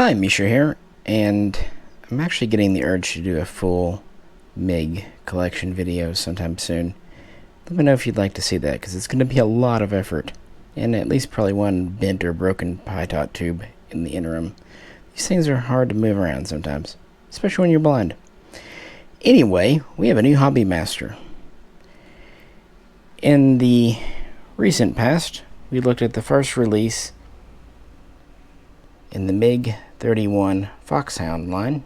Hi, Misha here, and I'm actually getting the urge to do a full MiG collection video sometime soon. Let me know if you'd like to see that, because it's going to be a lot of effort, and at least probably one bent or broken Pytot tube in the interim. These things are hard to move around sometimes, especially when you're blind. Anyway, we have a new hobby master. In the recent past, we looked at the first release in the MiG-31 Foxhound line.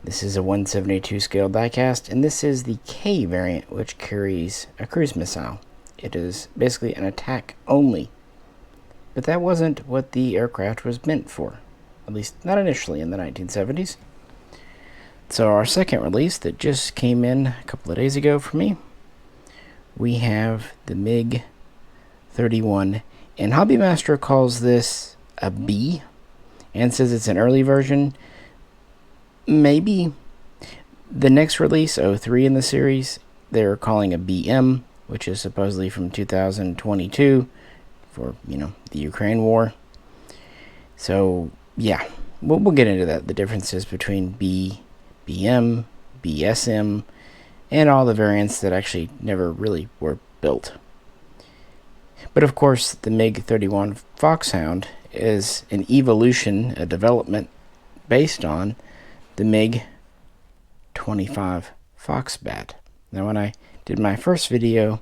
This is a 1/72 scale diecast, and this is the K variant, which carries a cruise missile. It is basically an attack only. But that wasn't what the aircraft was meant for, at least not initially in the 1970s. So our second release that just came in a couple of days ago for me, we have the MiG-31, and Hobby Master calls this a B and says it's an early version. Maybe. The next release, 03 in the series, they're calling a BM, which is supposedly from 2022 for, the Ukraine war. So, yeah, we'll get into that, the differences between B, BM, BSM, and all the variants that actually never really were built. But of course, the MiG-31 Foxhound is an evolution, a development based on the MiG-25 Foxbat. Now, when I did my first video,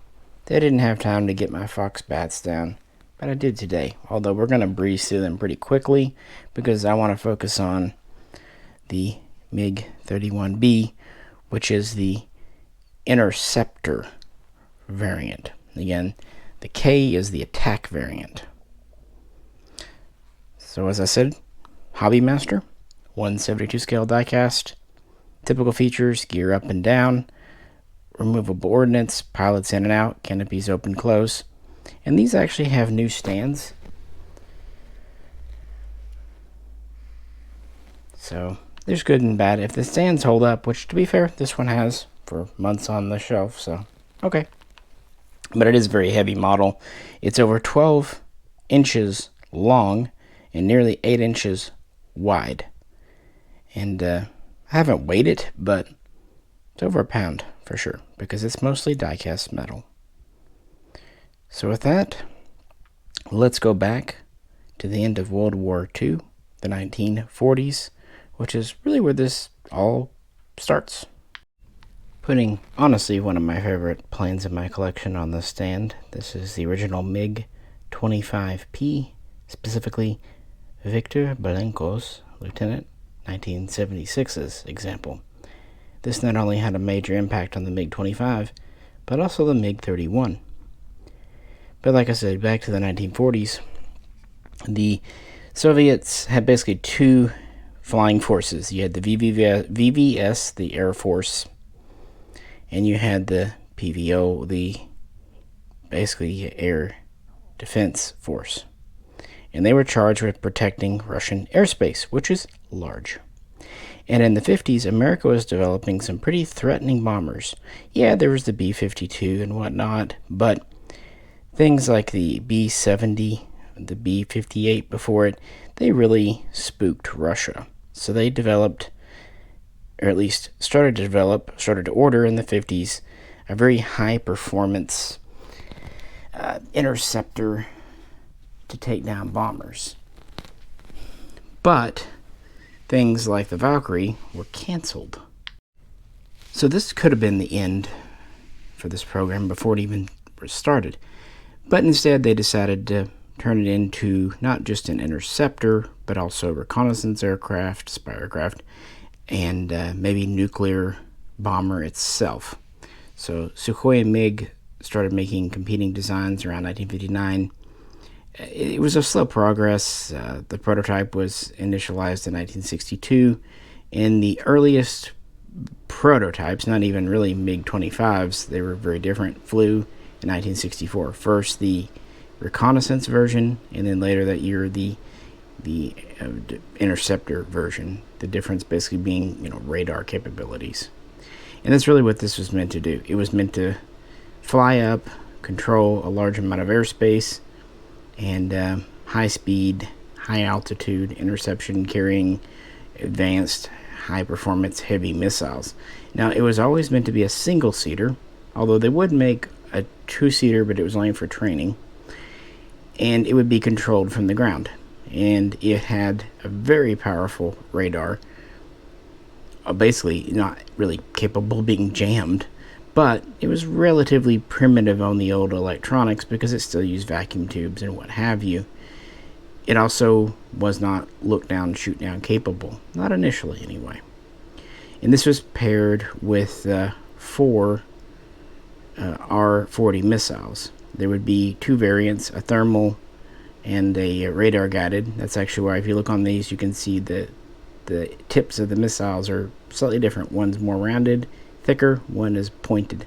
I didn't have time to get my Foxbats down, but I did today. Although we're going to breeze through them pretty quickly because I want to focus on the MiG-31B, which is the Interceptor variant. Again, the K is the attack variant. So as I said, Hobby Master, 1/72 scale diecast, typical features: gear up and down, removable ordnance, pilots in and out, canopies open close, and these actually have new stands. So there's good and bad. If the stands hold up, which to be fair, this one has for months on the shelf, so okay. But it is a very heavy model. It's over 12 inches long and nearly 8 inches wide. And I haven't weighed it, but it's over a pound for sure, because it's mostly die-cast metal. So with that, let's go back to the end of World War II, the 1940s, which is really where this all starts. Putting, honestly, one of my favorite planes in my collection on the stand. This is the original MiG-25P, specifically Victor Belenco's Lieutenant 1976's example. This not only had a major impact on the MiG-25, but also the MiG-31. But like I said, back to the 1940s, the Soviets had basically two flying forces. You had the VVS, the Air Force, and you had the PVO, the basically Air Defense Force. And they were charged with protecting Russian airspace, which is large. And in the 50s, America was developing some pretty threatening bombers. Yeah, there was the B-52 and whatnot, but things like the B-70, the B-58 before it, they really spooked Russia. So they developed, or at least started to order in the 50s, a very high-performance interceptor to take down bombers. But things like the Valkyrie were canceled. So this could have been the end for this program before it even started. But instead they decided to turn it into not just an interceptor, but also reconnaissance aircraft, spy aircraft, and maybe nuclear bomber itself. So Sukhoi and MiG started making competing designs around 1959. It was a slow progress. The prototype was initialized in 1962, and the earliest prototypes, not even really MiG-25s, they were very different, flew in 1964. First the reconnaissance version, and then later that year the interceptor version. The difference basically being, radar capabilities. And that's really what this was meant to do. It was meant to fly up, control a large amount of airspace, and high speed, high altitude interception carrying advanced high performance heavy missiles. Now, it was always meant to be a single seater, although they would make a two-seater, but it was only for training, and it would be controlled from the ground. And it had a very powerful radar, basically not really capable of being jammed, but it was relatively primitive on the old electronics because it still used vacuum tubes and what have you. It also was not look down, shoot down capable, not initially anyway. And this was paired with 4 R-40 missiles. There would be 2 variants, a thermal and a radar guided. That's actually why if you look on these, you can see the tips of the missiles are slightly different. One's more rounded, thicker, one is pointed.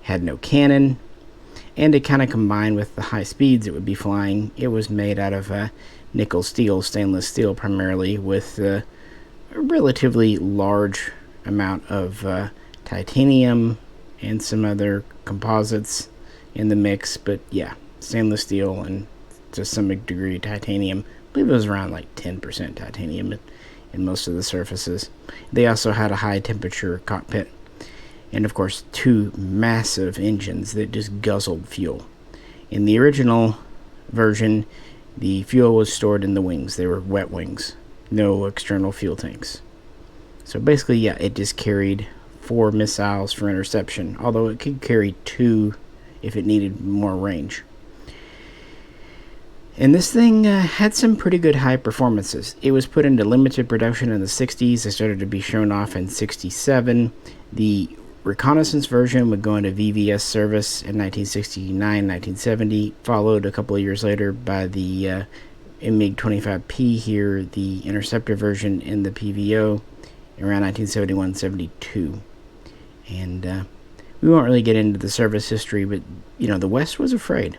Had no cannon, and it kind of combined with the high speeds it would be flying. It was made out of nickel steel, stainless steel primarily, with a relatively large amount of titanium and some other composites in the mix. But yeah, stainless steel and to some degree titanium. I believe it was around like 10% titanium in most of the surfaces. They also had a high temperature cockpit, and of course 2 massive engines that just guzzled fuel. In the original version, the fuel was stored in the wings. They were wet wings, no external fuel tanks. So basically, yeah, it just carried 4 missiles for interception, although it could carry 2 if it needed more range. And this thing had some pretty good high performances. It was put into limited production in the 60s. It started to be shown off in 67. The reconnaissance version would go into VVS service in 1969, 1970, followed a couple of years later by the MiG-25P here, the Interceptor version in the PVO, around 1971-72. And we won't really get into the service history, but, the West was afraid.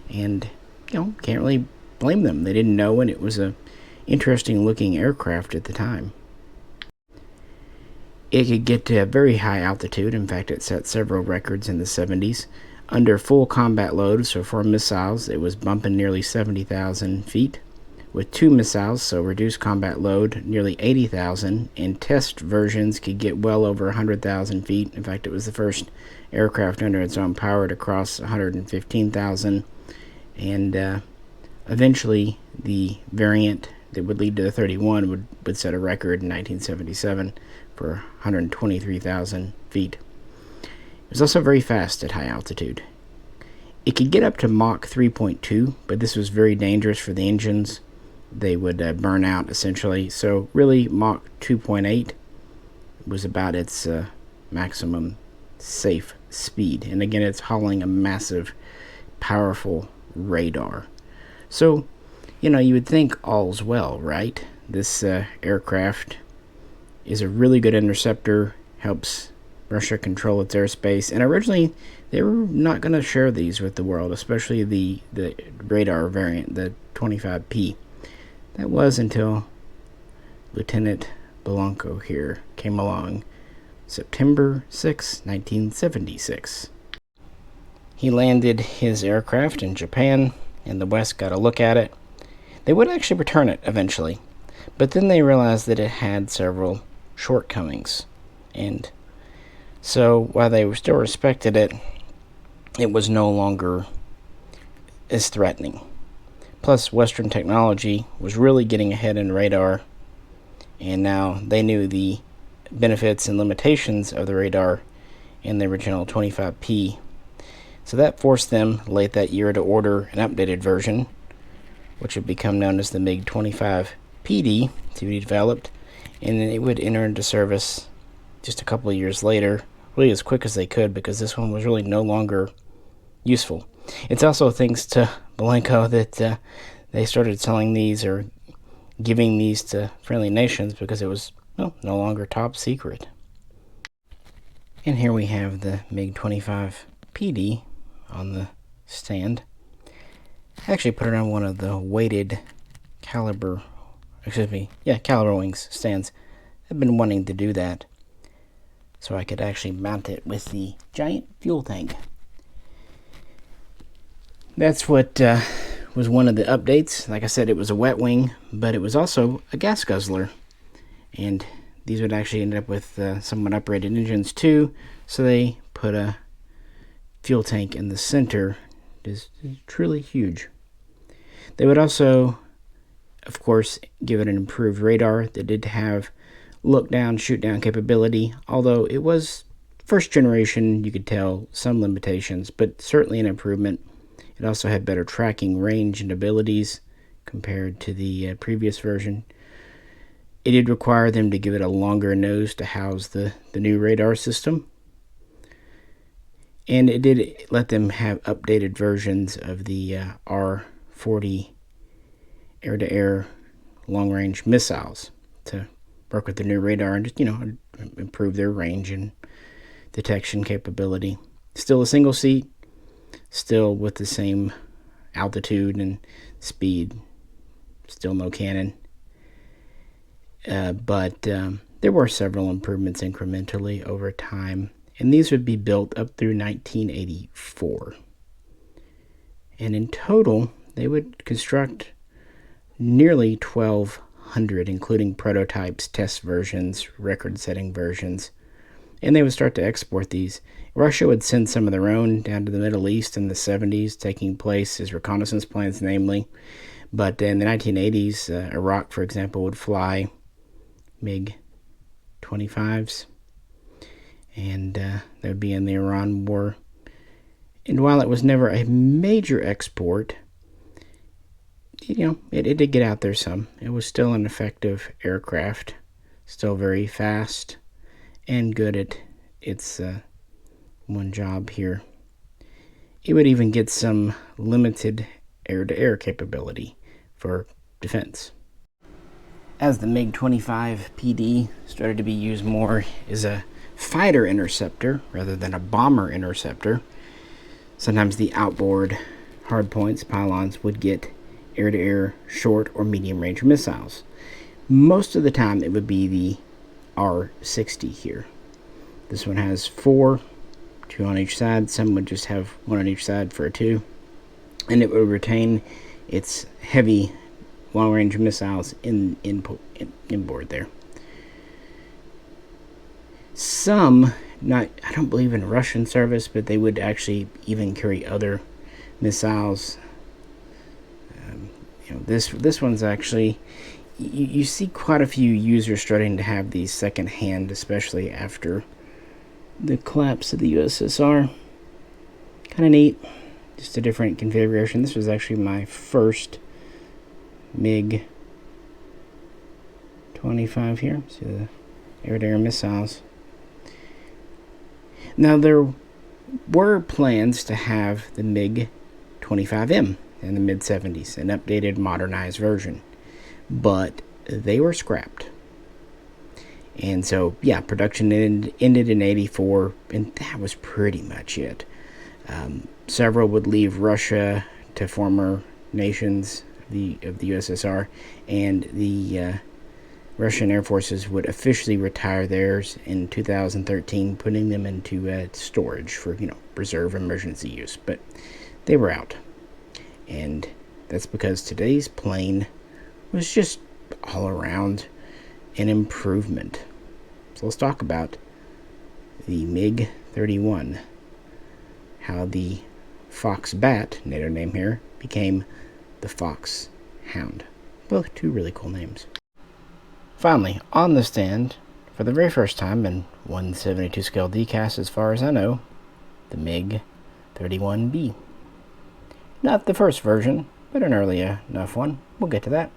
And can't really blame them. They didn't know, and it was a interesting looking aircraft at the time. It could get to a very high altitude. In fact, it set several records in the 70s. Under full combat load, so 4 missiles, it was bumping nearly 70,000 feet. With 2 missiles, so reduced combat load, nearly 80,000, and test versions could get well over 100,000 feet. In fact, it was the first aircraft under its own power to cross 115,000. And eventually, the variant that would lead to the 31 would set a record in 1977 for 123,000 feet. It was also very fast at high altitude. It could get up to Mach 3.2, but this was very dangerous for the engines. They would burn out, essentially. So really, Mach 2.8 was about its maximum safe speed. And again, it's hauling a massive, powerful radar. So, you would think all's well, right? This aircraft is a really good interceptor, helps Russia control its airspace, and originally they were not going to share these with the world, especially the radar variant, the 25P. That was until Lieutenant Blanco here came along September 6, 1976. He landed his aircraft in Japan, and the West got a look at it. They would actually return it eventually, but then they realized that it had several shortcomings. And so while they still respected it, it was no longer as threatening. Plus, Western technology was really getting ahead in radar, and now they knew the benefits and limitations of the radar in the original 25P. So that forced them late that year to order an updated version, which would become known as the MiG-25PD, to be developed, and then it would enter into service just a couple of years later, really as quick as they could, because this one was really no longer useful. It's also thanks to Blanco that they started selling these or giving these to friendly nations because it was no longer top secret. And here we have the MiG-25PD on the stand. I actually put it on one of the weighted caliber wings stands. I've been wanting to do that so I could actually mount it with the giant fuel tank. That's what was one of the updates. Like I said, it was a wet wing, but it was also a gas guzzler. And these would actually end up with somewhat uprated engines too, so they put a fuel tank in the center. It is truly huge. They would also, of course, give it an improved radar that did have look down, shoot down capability, although it was first generation. You could tell some limitations, but certainly an improvement. It also had better tracking range and abilities compared to the previous version. It did require them to give it a longer nose to house the new radar system. And it did let them have updated versions of the R-40 air-to-air long-range missiles to work with the new radar and just, improve their range and detection capability. Still a single seat, still with the same altitude and speed, still no cannon. But there were several improvements incrementally over time, and these would be built up through 1984. And in total, they would construct nearly 1,200, including prototypes, test versions, record-setting versions, and they would start to export these. Russia would send some of their own down to the Middle East in the 70s, taking place as reconnaissance planes, namely. But in the 1980s, Iraq, for example, would fly MiG-25s, and they would be in the Iran War. And while it was never a major export, it did get out there some. It was still an effective aircraft, still very fast and good at its one job here. It would even get some limited air-to-air capability for defense. As the MiG-25 PD started to be used more as a fighter interceptor rather than a bomber interceptor, sometimes the outboard hardpoints, pylons, would get air-to-air short or medium-range missiles. Most of the time it would be the R-60 here. This one has 4, 2 on each side. Some would just have 1 on each side for a 2. And it would retain its heavy long-range missiles inboard there. Some, I don't believe in Russian service, but they would actually even carry other missiles. This one's actually, you see quite a few users starting to have these second-hand, especially after the collapse of the USSR. Kind of neat. Just a different configuration. This was actually my first MiG-25 here. See the air-to-air missiles. Now, there were plans to have the MiG-25M in the mid-70s, an updated, modernized version. But they were scrapped. And so, production ended in 84, and that was pretty much it. Several would leave Russia to former nations of the USSR, and the Russian Air Forces would officially retire theirs in 2013, putting them into storage for, reserve emergency use. But they were out. And that's because today's plane was just all around an improvement. So let's talk about the MiG-31. How the Foxbat, NATO name here, became the Foxhound. Both two really cool names. Finally, on the stand, for the very first time in 1/72 scale Diecast, as far as I know, the MiG-31B. Not the first version, but an early enough one. We'll get to that.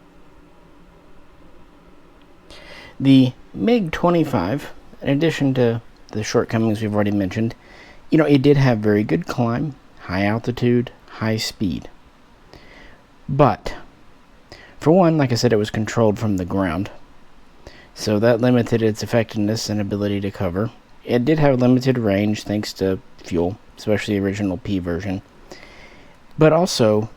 The MiG-25, in addition to the shortcomings we've already mentioned, it did have very good climb, high altitude, high speed. But, for one, like I said, it was controlled from the ground, so that limited its effectiveness and ability to cover. It did have limited range thanks to fuel, especially the original P version. But also,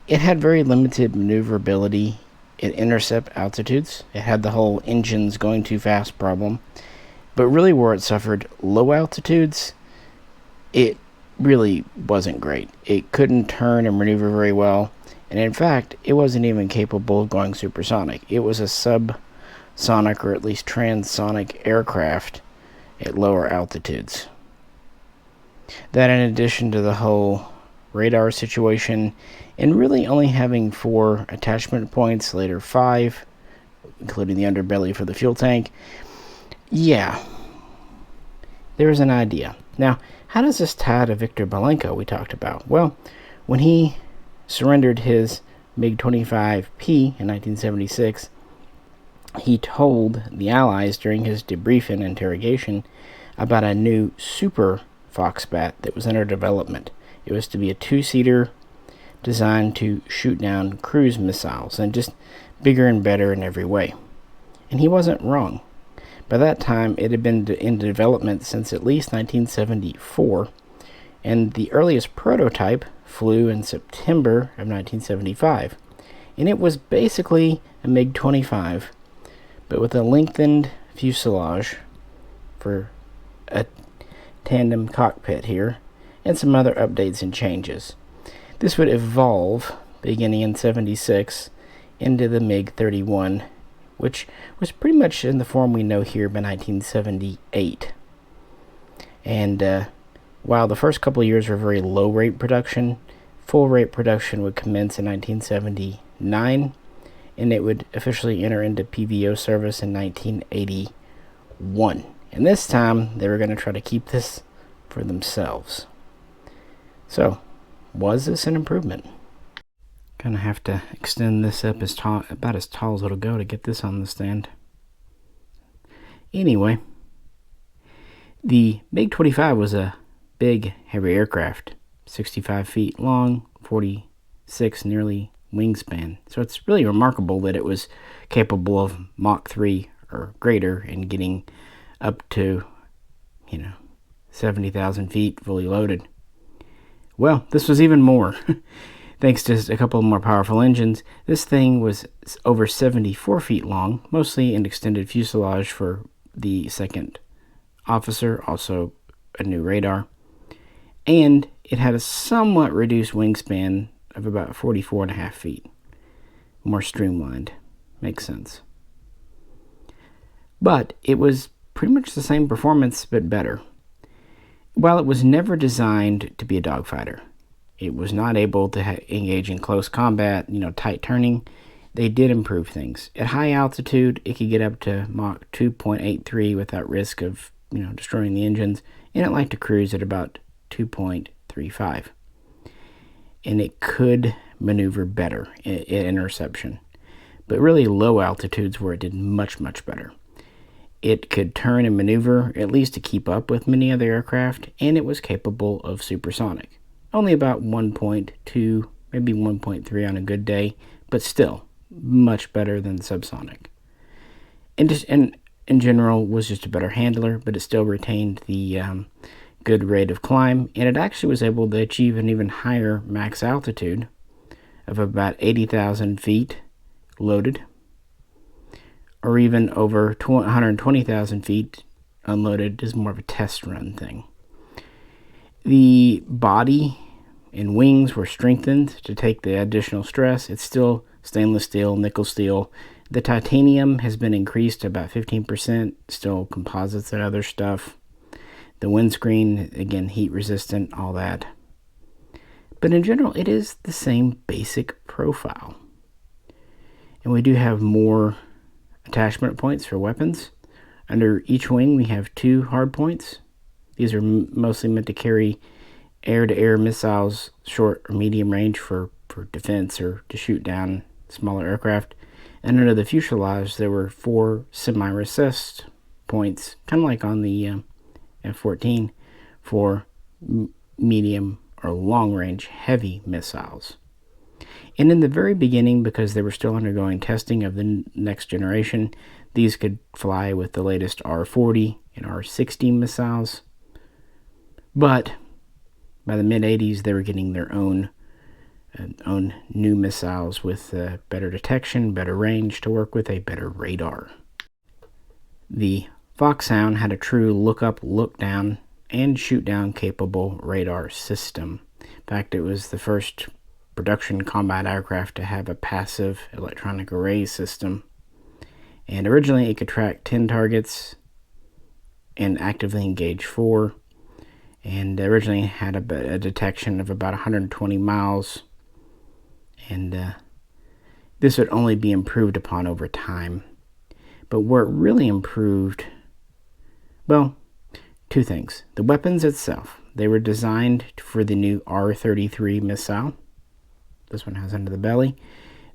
it had very limited maneuverability at intercept altitudes. It had the whole engines going too fast problem. But really where it suffered low altitudes, it really wasn't great. It couldn't turn and maneuver very well, And in fact, it wasn't even capable of going supersonic. It was a subsonic or at least transonic aircraft at lower altitudes. That, in addition to the whole radar situation, and really only having 4 attachment points, later 5, including the underbelly for the fuel tank, yeah, there's an idea. Now, how does this tie to Viktor Belenko we talked about? Well, when he surrendered his MiG-25B in 1976, he told the Allies during his debrief and interrogation about a new super Foxbat that was under development. It was to be a 2-seater designed to shoot down cruise missiles, and just bigger and better in every way. And he wasn't wrong. By that time, it had been in development since at least 1974, and the earliest prototype flew in September of 1975. And it was basically a MiG-25, but with a lengthened fuselage for a tandem cockpit here, and some other updates and changes. This would evolve, beginning in 76, into the MiG-31, which was pretty much in the form we know here by 1978. And while the first couple of years were very low rate production, full rate production would commence in 1979, and it would officially enter into PVO service in 1981. And this time, they were going to try to keep this for themselves. So, was this an improvement? Gonna have to extend this up about as tall as it'll go to get this on the stand. Anyway, the MiG-25 was a big, heavy aircraft, 65 feet long, 46 nearly wingspan. So it's really remarkable that it was capable of Mach 3 or greater and getting up to, 70,000 feet fully loaded. Well, this was even more. Thanks to a couple of more powerful engines, this thing was over 74 feet long, mostly an extended fuselage for the second officer, also a new radar. And it had a somewhat reduced wingspan of about 44.5 feet. More streamlined. Makes sense. But it was pretty much the same performance, but better. While it was never designed to be a dogfighter, it was not able to engage in close combat, tight turning, they did improve things. At high altitude, it could get up to Mach 2.83 without risk of, destroying the engines, and it liked to cruise at about 2.35. And it could maneuver better at interception. But really low altitudes where it did much, much better. It could turn and maneuver, at least to keep up with many other aircraft, and it was capable of supersonic. Only about 1.2, maybe 1.3 on a good day, but still much better than subsonic. And in general was just a better handler, but it still retained the good rate of climb, and it actually was able to achieve an even higher max altitude of about 80,000 feet loaded, or even over 120,000 feet unloaded is more of a test run thing. The body and wings were strengthened to take the additional stress. It's still stainless steel, nickel steel. The titanium has been increased to about 15%, still composites and other stuff. The windscreen, again, heat resistant, all that. But in general, it is the same basic profile. And we do have more attachment points for weapons. Under each wing, we have 2 hard points. These are mostly meant to carry air-to-air missiles, short or medium range for defense or to shoot down smaller aircraft. And under the fuselage, there were 4 semi-recessed points, kind of like on the F-14, for medium or long-range heavy missiles. And in the very beginning, because they were still undergoing testing of the next generation, these could fly with the latest R-40 and R-60 missiles. But by the mid-80s, they were getting their own new missiles with better detection, better range to work with, a better radar. The Foxhound had a true look-up, look-down, and shoot-down capable radar system. In fact, it was the first production combat aircraft to have a passive electronic array system. And originally it could track 10 targets and actively engage 4. And originally had a detection of about 120 miles. And this would only be improved upon over time. But where it really improved, well, two things. The weapons itself. They were designed for the new R-33 missile. This one has under the belly.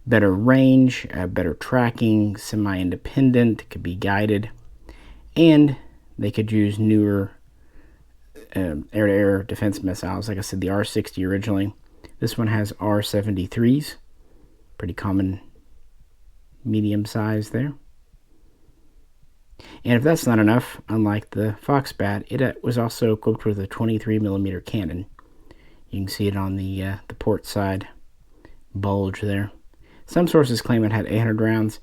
Better range, better tracking, semi-independent, could be guided. And they could use newer air-to-air defense missiles. Like I said, the R-60 originally. This one has R-73s. Pretty common medium size there. And if that's not enough, unlike the Foxbat, it was also equipped with a 23mm cannon. You can see it on the port side bulge there. Some sources claim it had 800 rounds,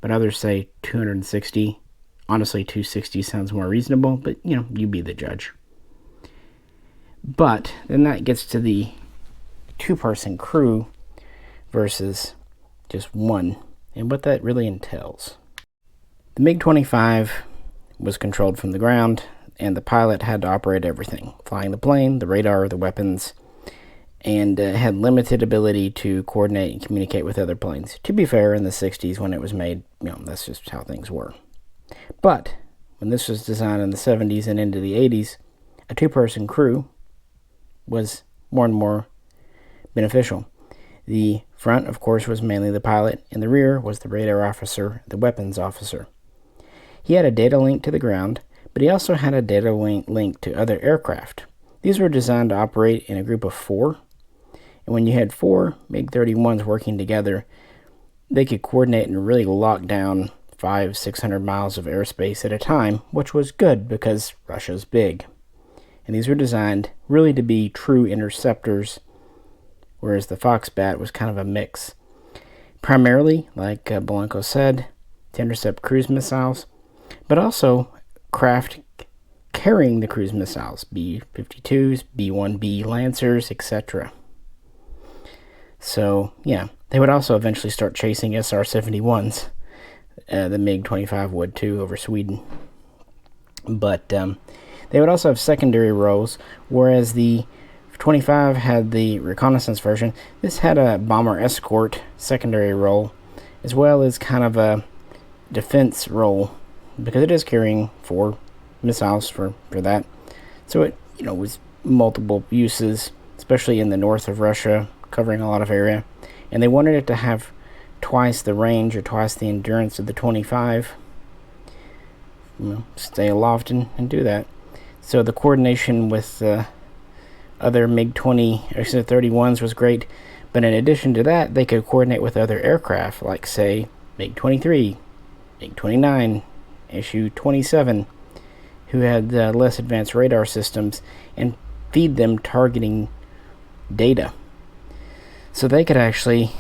but others say 260. Honestly, 260 sounds more reasonable, but you be the judge. But then that gets to the two-person crew versus just one, and what that really entails. The MiG-25 was controlled from the ground, and the pilot had to operate everything, flying the plane, the radar, the weapons, and had limited ability to coordinate and communicate with other planes. To be fair, in the 60s when it was made, that's just how things were. But when this was designed in the 70s and into the 80s, a two-person crew was more and more beneficial. The front, of course, was mainly the pilot, and the rear was the radar officer, the weapons officer. He had a data link to the ground, but he also had a data link to other aircraft. These were designed to operate in a group of 4, and when you had 4 MiG-31s working together, they could coordinate and really lock down 500-600 miles of airspace at a time, which was good because Russia's big. And these were designed really to be true interceptors, whereas the Foxbat was kind of a mix. Primarily, like Belenko said, to intercept cruise missiles, but also craft carrying the cruise missiles, B-52s, B-1B Lancers, etc. So, yeah, they would also eventually start chasing SR-71s. The MiG-25 would too, over Sweden. But they would also have secondary roles, whereas the 25 had the reconnaissance version. This had a bomber escort secondary role, as well as kind of a defense role, because it is carrying 4 missiles for that. So it was multiple uses, especially in the north of Russia, covering a lot of area. And they wanted it to have twice the range or twice the endurance of the 25. Stay aloft and do that. So the coordination with other MiG-31s was great, but in addition to that, they could coordinate with other aircraft, like, say, MiG-23, MiG-29, Su-27, who had less advanced radar systems, and feed them targeting data. So they could actually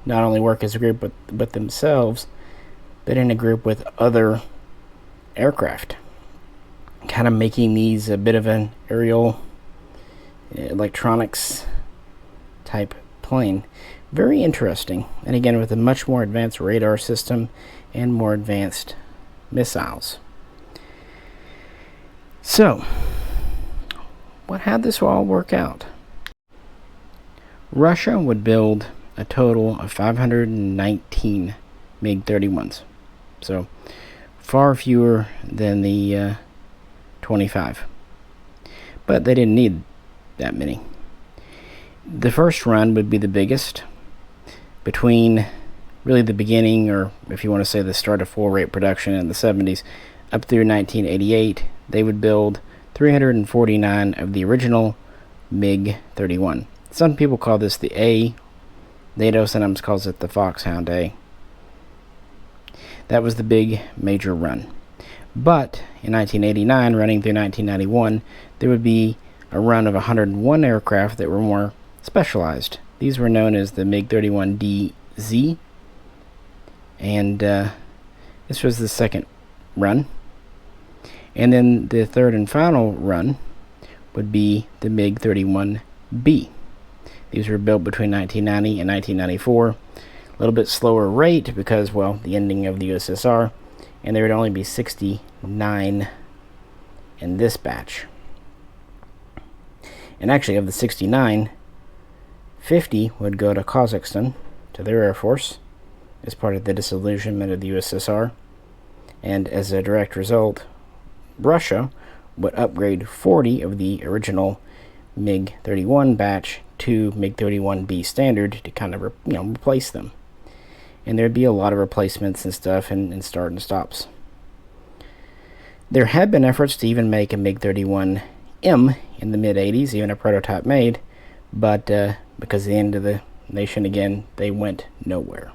not only work as a group but themselves, but in a group with other aircraft, kind of making these a bit of an aerial electronics type plane. Very interesting, and again with a much more advanced radar system and more advanced missiles. So, how'd this all work out? Russia would build a total of 519 MiG-31s, so far fewer than the 25. But they didn't need that many. The first run would be the biggest. Between really the beginning, or if you want to say the start of full rate production in the 70s, up through 1988, they would build 349 of the original MiG-31. Some people call this the A. NATO sometimes calls it the Foxhound A. That was the big major run. But in 1989, running through 1991, there would be a run of 101 aircraft that were more specialized. These were known as the MiG-31DZ, and this was the second run. And then the third and final run would be the MiG-31B. These were built between 1990 and 1994. A little bit slower rate because, well, the ending of the USSR, and there would only be 69 in this batch. And actually, of the 69, 50 would go to Kazakhstan, to their Air Force, as part of the disillusionment of the USSR. And as a direct result, Russia would upgrade 40 of the original MiG-31 batch to MiG-31B standard to kind of replace them. And there'd be a lot of replacements and stuff and start and stops. There had been efforts to even make a MiG-31M in the mid-80s, even a prototype made, but because of the end of the nation again, they went nowhere.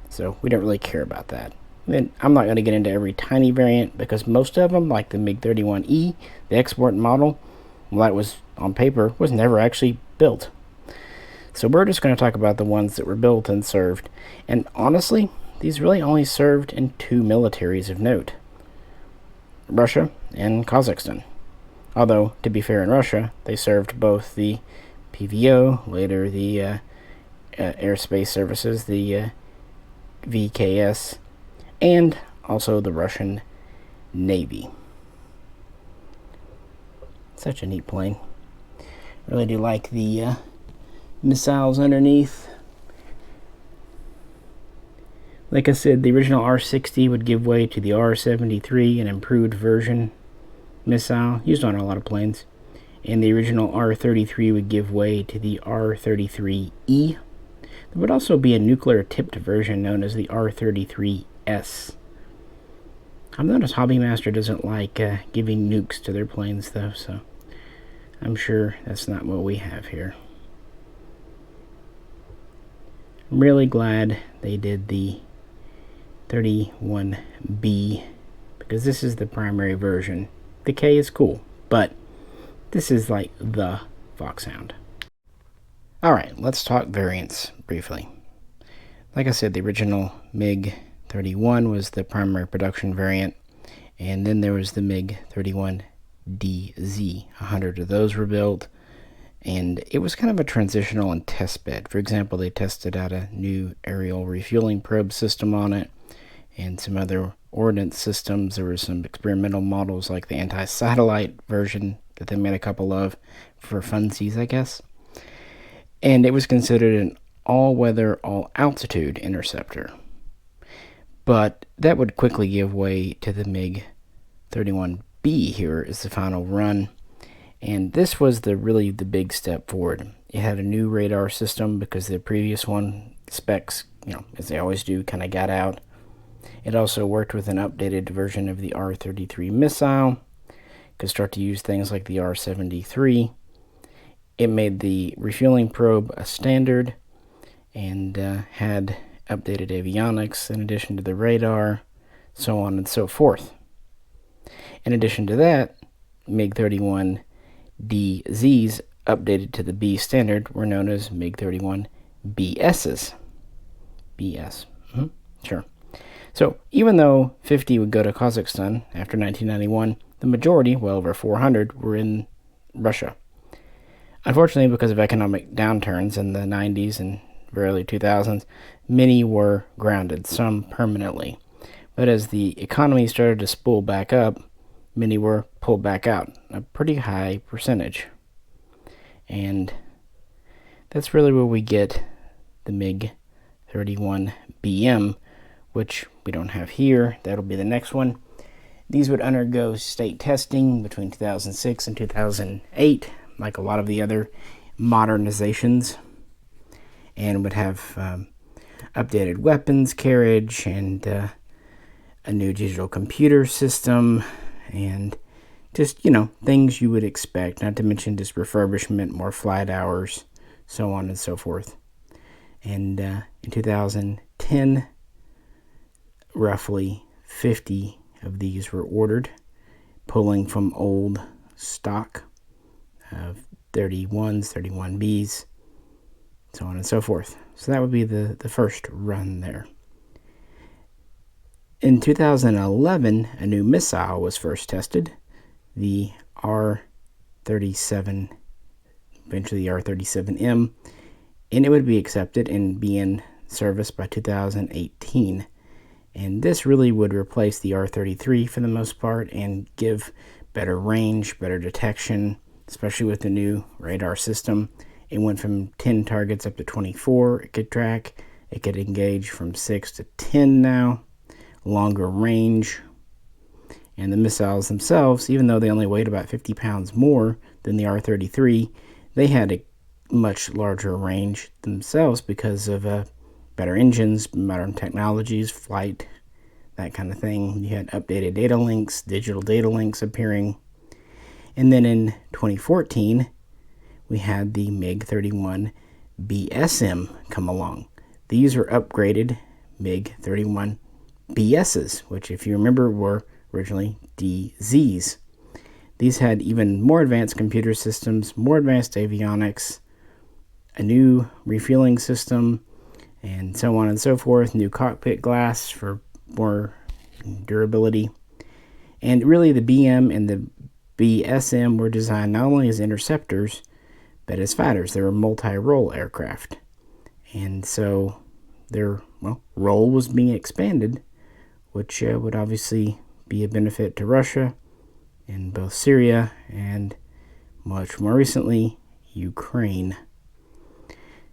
So we don't really care about that. And I'm not going to get into every tiny variant because most of them, like the MiG-31E, the export model, well, that was on paper, was never actually built. So we're just going to talk about the ones that were built and served. And honestly, these really only served in two militaries of note: Russia and Kazakhstan. Although, to be fair, in Russia, they served both the PVO, later the Airspace Services, the VKS, and also the Russian Navy. Such a neat plane. Really do like the missiles underneath. Like I said, the original R-60 would give way to the R-73, an improved version missile used on a lot of planes. And the original R-33 would give way to the R-33E. There would also be a nuclear-tipped version known as the R-33S. I've noticed Hobbymaster doesn't like giving nukes to their planes, though, so I'm sure that's not what we have here. I'm really glad they did the 31B, because this is the primary version. The K is cool, but this is like the Foxhound. Alright, let's talk variants briefly. Like I said, the original MiG-31 was the primary production variant, and then there was the MiG-31DZ. 100 of those were built, and it was kind of a transitional and test bed. For example, they tested out a new aerial refueling probe system on it, and some other ordnance systems. There were some experimental models like the anti-satellite version that they made a couple of for funsies, I guess. And it was considered an all-weather, all-altitude interceptor. But that would quickly give way to the MiG-31B here as the final run. And this was really the big step forward. It had a new radar system because the previous one specs, as they always do, kind of got out. It also worked with an updated version of the R-33 missile. Could start to use things like the R-73. It made the refueling probe a standard and had updated avionics in addition to the radar, so on and so forth. In addition to that, MiG-31DZs updated to the B standard were known as MiG-31BSs. BS. Sure. So even though 50 would go to Kazakhstan after 1991, the majority, well over 400, were in Russia. Unfortunately, because of economic downturns in the 90s and early 2000s, many were grounded, some permanently. But as the economy started to spool back up, many were pulled back out, a pretty high percentage. And that's really where we get the MiG-31BM, which we don't have here. That'll be the next one. These would undergo state testing between 2006 and 2008, like a lot of the other modernizations, and would have updated weapons carriage and a new digital computer system, and just, things you would expect, not to mention just refurbishment, more flight hours, so on and so forth. And in 2010, roughly 50 of these were ordered, pulling from old stock of 31s, 31Bs, so on and so forth. So that would be the first run there. In 2011, a new missile was first tested, the R-37, eventually the R-37M, and it would be accepted and be in service by 2018. And this really would replace the R-33 for the most part and give better range, better detection, especially with the new radar system. It went from 10 targets up to 24 it could track. It could engage from 6 to 10 now, longer range. And the missiles themselves, even though they only weighed about 50 pounds more than the R-33, they had a much larger range themselves because of better engines, modern technologies, flight, that kind of thing. You had updated data links, digital data links appearing. And then in 2014, we had the MiG-31B SM come along. These are upgraded MiG-31BSs, which, if you remember, were originally DZs. These had even more advanced computer systems, more advanced avionics, a new refueling system, and so on and so forth, new cockpit glass for more durability. And really, the BM and the BSM were designed not only as interceptors, but as fighters. They were multi-role aircraft. And so their role was being expanded, which would obviously be a benefit to Russia in both Syria and, much more recently, Ukraine.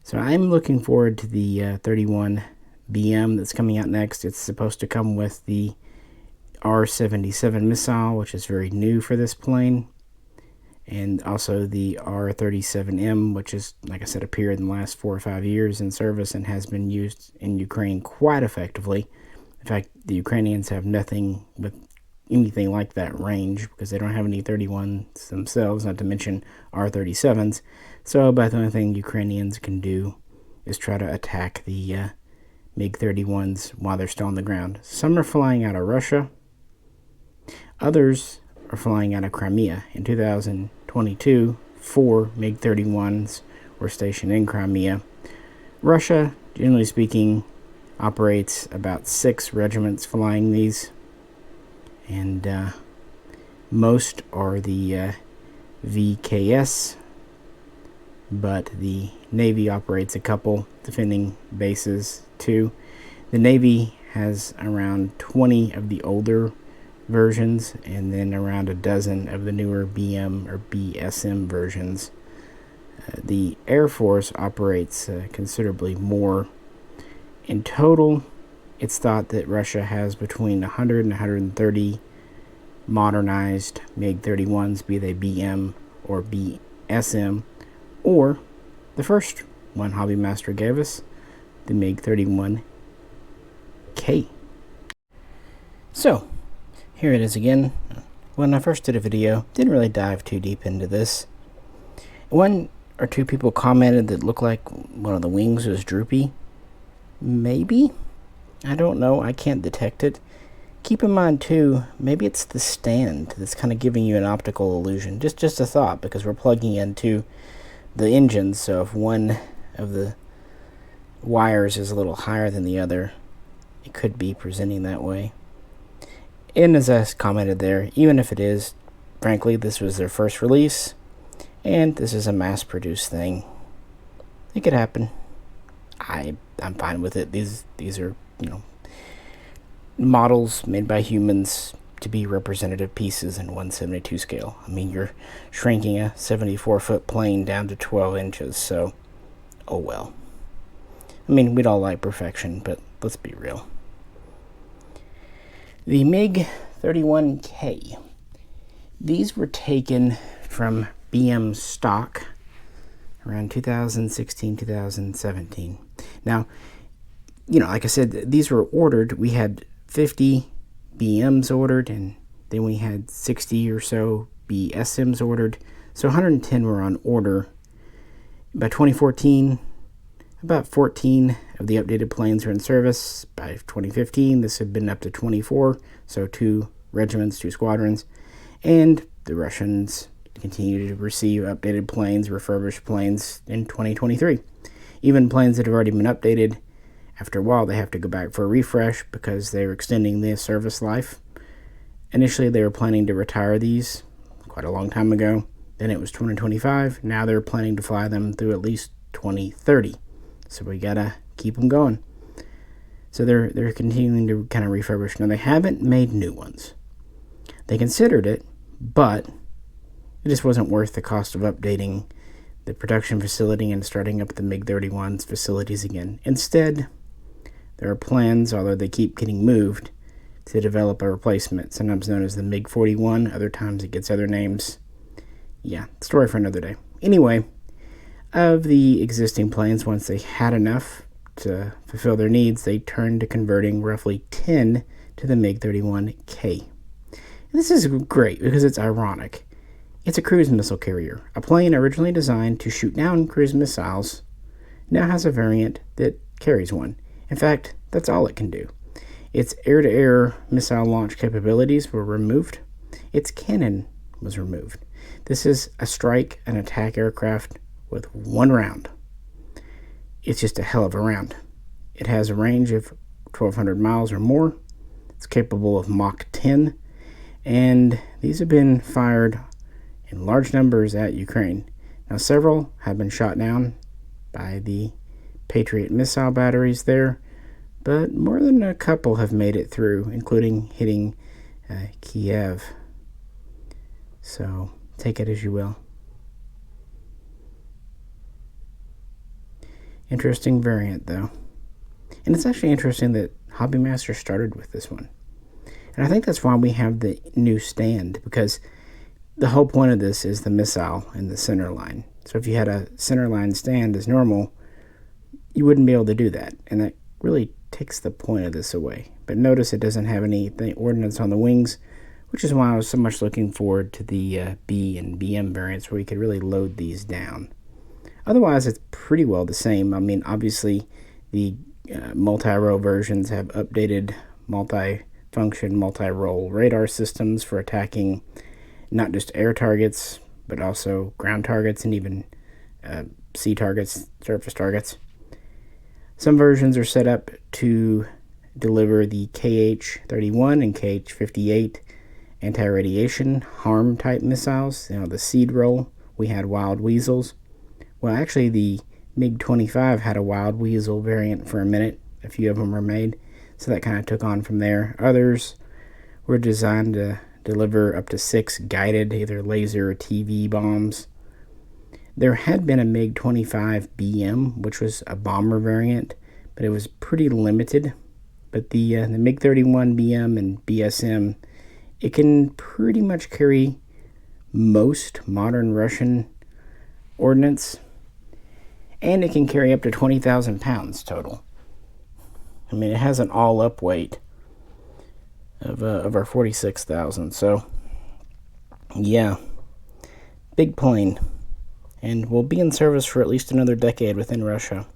So I'm looking forward to the 31BM that's coming out next. It's supposed to come with the R-77 missile, which is very new for this plane, and also the R-37M, which is, like I said, appeared in the last 4 or 5 years in service and has been used in Ukraine quite effectively. In fact, the Ukrainians have nothing with anything like that range because they don't have any 31s themselves, not to mention R-37s. So about the only thing Ukrainians can do is try to attack the MiG-31s while they're still on the ground. Some are flying out of Russia. Others are flying out of Crimea. In 2022, 4 MiG-31s were stationed in Crimea. Russia, generally speaking, operates about 6 regiments flying these. And most are the VKS, but the Navy operates a couple defending bases too. The Navy has around 20 of the older versions and then around a dozen of the newer BM or BSM versions. The Air Force operates considerably more. In total, it's thought that Russia has between 100 and 130 modernized MiG-31s, be they BM or BSM, or the first one Hobby Master gave us, the MiG-31K. So, here it is again. When I first did a video, didn't really dive too deep into this. One or two people commented that it looked like one of the wings was droopy. Maybe? I don't know. I can't detect it. Keep in mind, too, maybe it's the stand that's kind of giving you an optical illusion. Just a thought, because we're plugging into the engines, so if one of the wires is a little higher than the other, it could be presenting that way. And as I commented there, even if it is, frankly, this was their first release, and this is a mass-produced thing. It could happen. I'm fine with it. These are, models made by humans to be representative pieces in 1/72 scale. I mean, you're shrinking a 74-foot plane down to 12 inches, so, oh well. I mean, we'd all like perfection, but let's be real. The MiG-31K. These were taken from BM stock around 2016, 2017. Now, like I said, these were ordered. We had 50 BMs ordered, and then we had 60 or so BSMs ordered. So 110 were on order. By 2014, about 14 of the updated planes were in service. By 2015, this had been up to 24, so 2 regiments, 2 squadrons. And the Russians continue to receive updated planes, refurbished planes in 2023. Even planes that have already been updated, after a while they have to go back for a refresh because they're extending the service life. Initially they were planning to retire these quite a long time ago. Then it was 2025. Now they're planning to fly them through at least 2030. So we gotta keep them going. So they're continuing to kind of refurbish. Now, they haven't made new ones. They considered it, but it just wasn't worth the cost of updating the production facility and starting up the MiG-31's facilities again. Instead, there are plans, although they keep getting moved, to develop a replacement, sometimes known as the MiG-41. Other times it gets other names. Yeah, story for another day. Anyway, of the existing planes, once they had enough to fulfill their needs, they turned to converting roughly 10 to the MiG-31K. And this is great because it's ironic. It's a cruise missile carrier. A plane originally designed to shoot down cruise missiles now has a variant that carries one. In fact, that's all it can do. Its air-to-air missile launch capabilities were removed. Its cannon was removed. This is a strike and attack aircraft with one round. It's just a hell of a round. It has a range of 1,200 miles or more. It's capable of Mach 10, and these have been fired in large numbers at Ukraine. Now, several have been shot down by the Patriot missile batteries there, but more than a couple have made it through, including hitting Kiev. So, take it as you will. Interesting variant, though. And it's actually interesting that Hobbymaster started with this one. And I think that's why we have the new stand, because the whole point of this is the missile in the center line. So if you had a center line stand as normal, you wouldn't be able to do that. And that really takes the point of this away. But notice it doesn't have any ordnance on the wings, which is why I was so much looking forward to the B and BM variants where we could really load these down. Otherwise, it's pretty well the same. I mean, obviously, the multi-row versions have updated multi-function, multi-role radar systems for attacking not just air targets, but also ground targets and even sea targets, surface targets. Some versions are set up to deliver the KH-31 and KH-58 anti-radiation harm-type missiles. You know, the seed roll, we had Wild Weasels. Well, actually, the MiG-25 had a Wild Weasel variant for a minute. A few of them were made, so that kind of took on from there. Others were designed to deliver up to 6 guided, either laser or TV bombs. There had been a MiG-25BM, which was a bomber variant, but it was pretty limited. But the MiG-31BM and BSM, it can pretty much carry most modern Russian ordnance, and it can carry up to 20,000 pounds total. I mean, it has an all-up weight of our 46,000. So, yeah, big plane, and will be in service for at least another decade within Russia.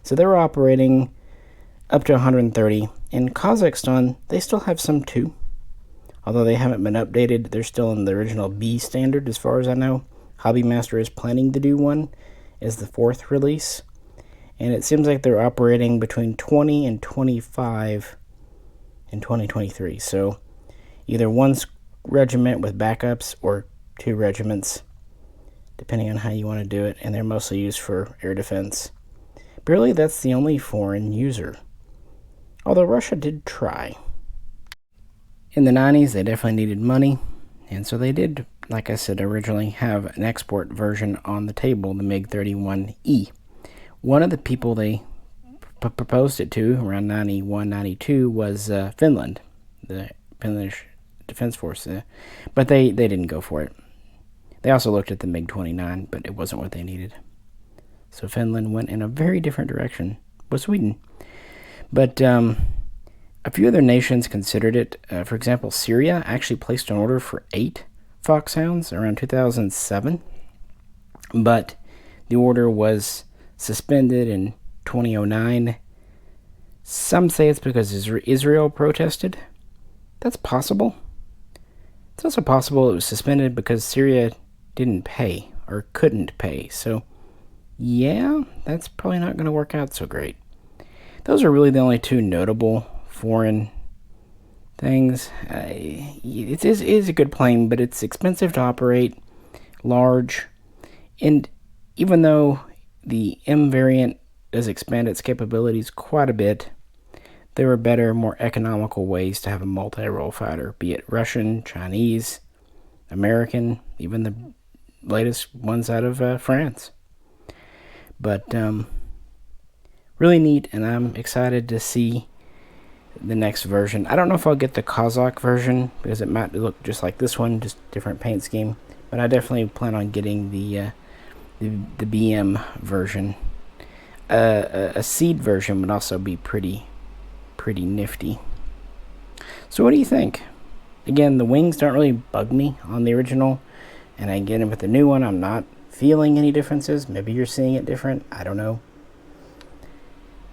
So they were operating up to 130. In Kazakhstan, they still have some too. Although they haven't been updated, they're still in the original B standard as far as I know. Hobbymaster is planning to do one as the 4th release. And it seems like they're operating between 20 and 25 in 2023. So either one regiment with backups or 2 regiments, depending on how you want to do it. And they're mostly used for air defense. But really, that's the only foreign user. Although Russia did try. In the 90s, they definitely needed money. And so they did, like I said, originally have an export version on the table, the MiG-31E. One of the people they proposed it to around 91, 92 was Finland, the Finnish Defense Force. But they didn't go for it. They also looked at the MiG-29, but it wasn't what they needed. So Finland went in a very different direction with Sweden. But a few other nations considered it. For example, Syria actually placed an order for 8 Foxhounds around 2007. But the order was suspended in 2009. Some say it's because Israel protested. That's possible. It's also possible it was suspended because Syria didn't pay or couldn't pay. So, yeah, that's probably not going to work out so great. Those are really the only 2 notable foreign things. It is a good plane, but it's expensive to operate, large, and even though the M variant does expand its capabilities quite a bit. There are better, more economical ways to have a multi-role fighter, be it Russian, Chinese, American, even the latest ones out of France. But really neat, and I'm excited to see the next version. I don't know if I'll get the Kazakh version, because it might look just like this one, just different paint scheme. But I definitely plan on getting the BM version. A seed version would also be pretty nifty. So what do you think? Again, the wings don't really bug me on the original, and again with the new one, I'm not feeling any differences. Maybe you're seeing it different. I don't know.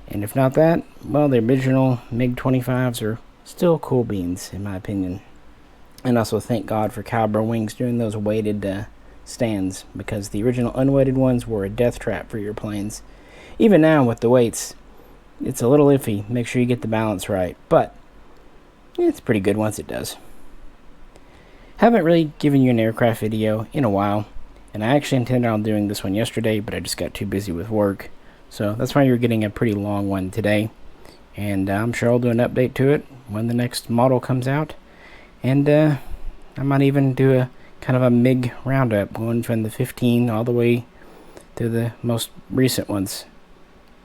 And if not that, well, the original MiG-25s are still cool beans, in my opinion. And also thank God for cowbell wings doing those weighted stands, because the original unweighted ones were a death trap for your planes. Even now with the weights, it's a little iffy. Make sure you get the balance right, but it's pretty good once it does. Haven't really given you an aircraft video in a while, and I actually intended on doing this one yesterday, but I just got too busy with work. So that's why you're getting a pretty long one today. And I'm sure I'll do an update to it when the next model comes out. And I might even do a kind of a MiG roundup, going from the 15 all the way to the most recent ones.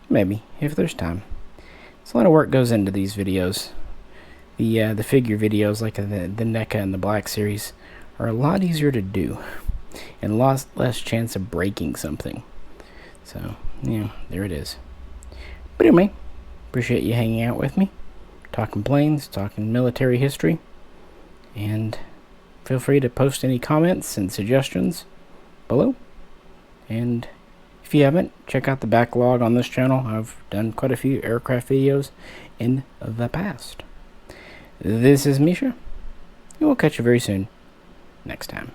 Maybe, if there's time. It's a lot of work goes into these videos. The figure videos, like the NECA and the Black Series, are a lot easier to do. And a lot less chance of breaking something. So, yeah, there it is. But anyway, appreciate you hanging out with me, talking planes, talking military history, and feel free to post any comments and suggestions below. And if you haven't, check out the backlog on this channel. I've done quite a few aircraft videos in the past. This is Misha, and we'll catch you very soon next time.